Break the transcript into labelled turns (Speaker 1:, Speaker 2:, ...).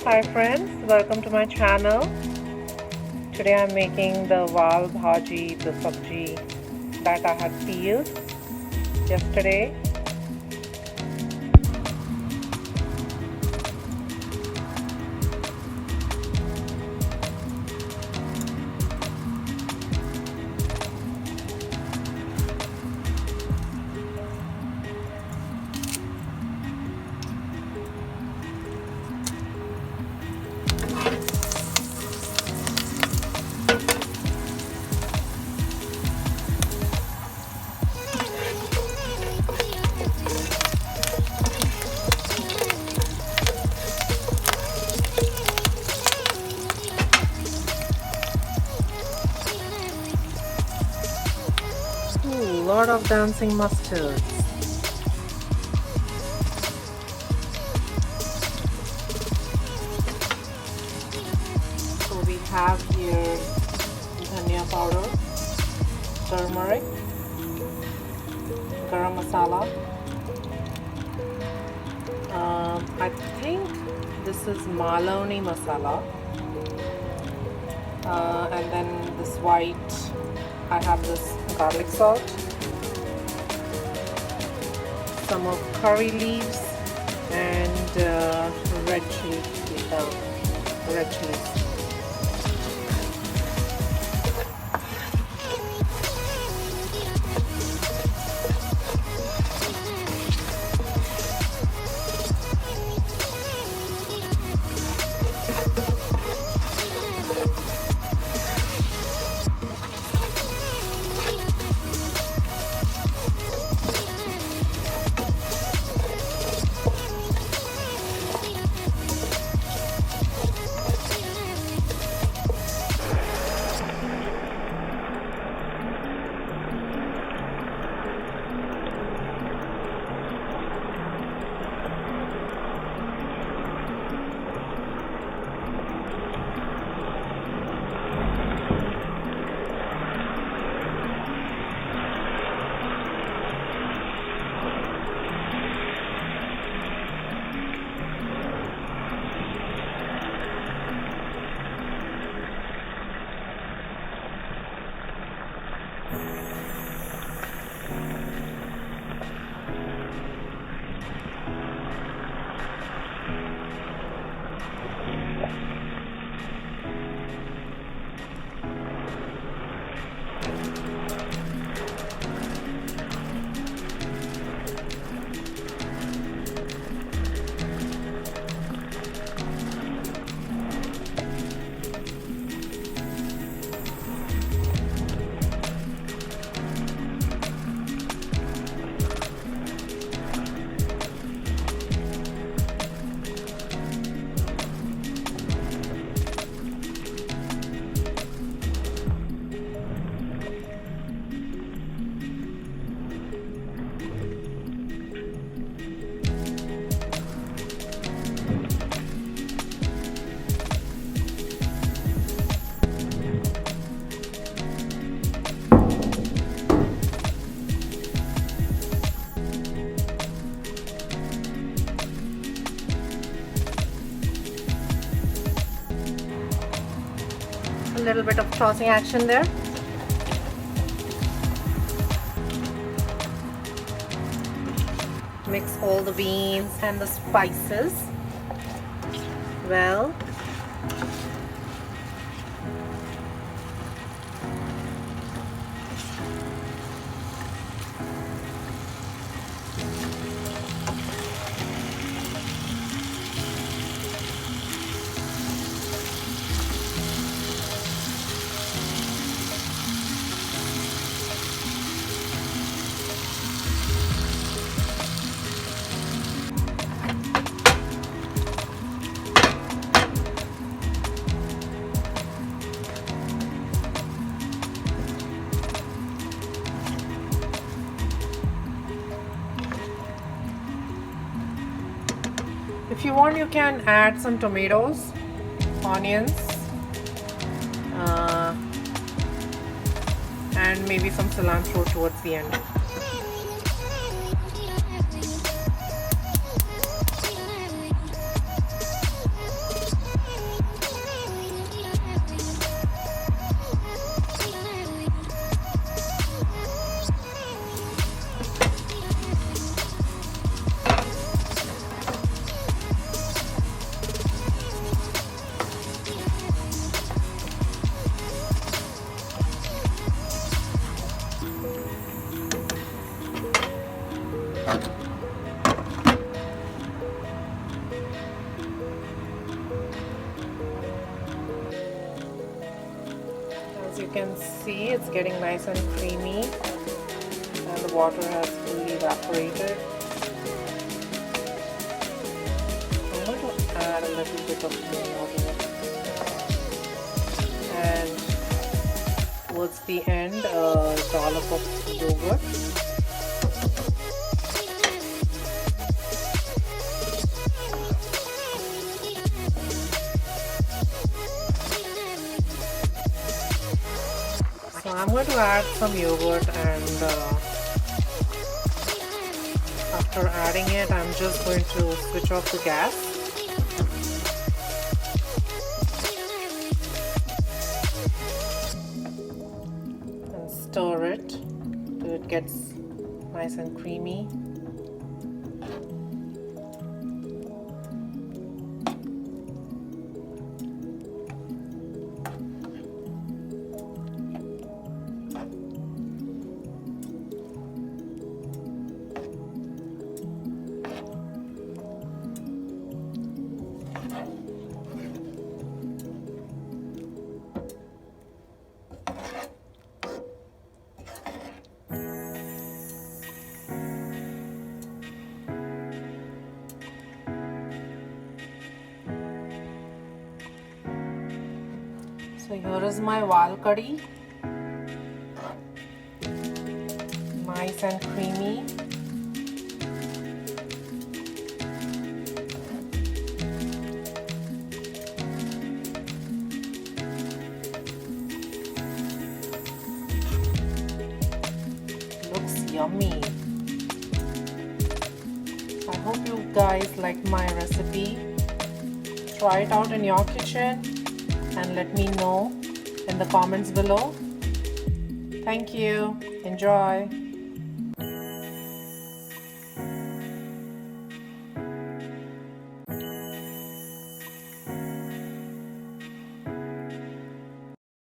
Speaker 1: Hi friends, welcome to my channel. Today I'm making the Vaal Bhaji, the sabji that I had peeled yesterday. Ooh, lot of dancing mustards. So we have here dhania powder, turmeric, garam masala. I think this is Malwani Masala. And then this white, I have this garlic salt, some of curry leaves, and red chilies. A little bit of tossing action there. Mix all the beans and the spices well. If you want, you can add some tomatoes, onions, and maybe some cilantro towards the end. can see, it's getting nice and creamy and the water has fully evaporated. I'm going to add a little bit of more water, and towards the end a dollop of yogurt. So I'm going to add some yogurt, and after adding it, I'm just going to switch off the gas. And stir it till it gets nice and creamy. So here is my Vaal Kadi, nice and creamy. Looks yummy. I hope you guys like my recipe. Try it out in your kitchen and let me know in the comments below. Thank you. Enjoy.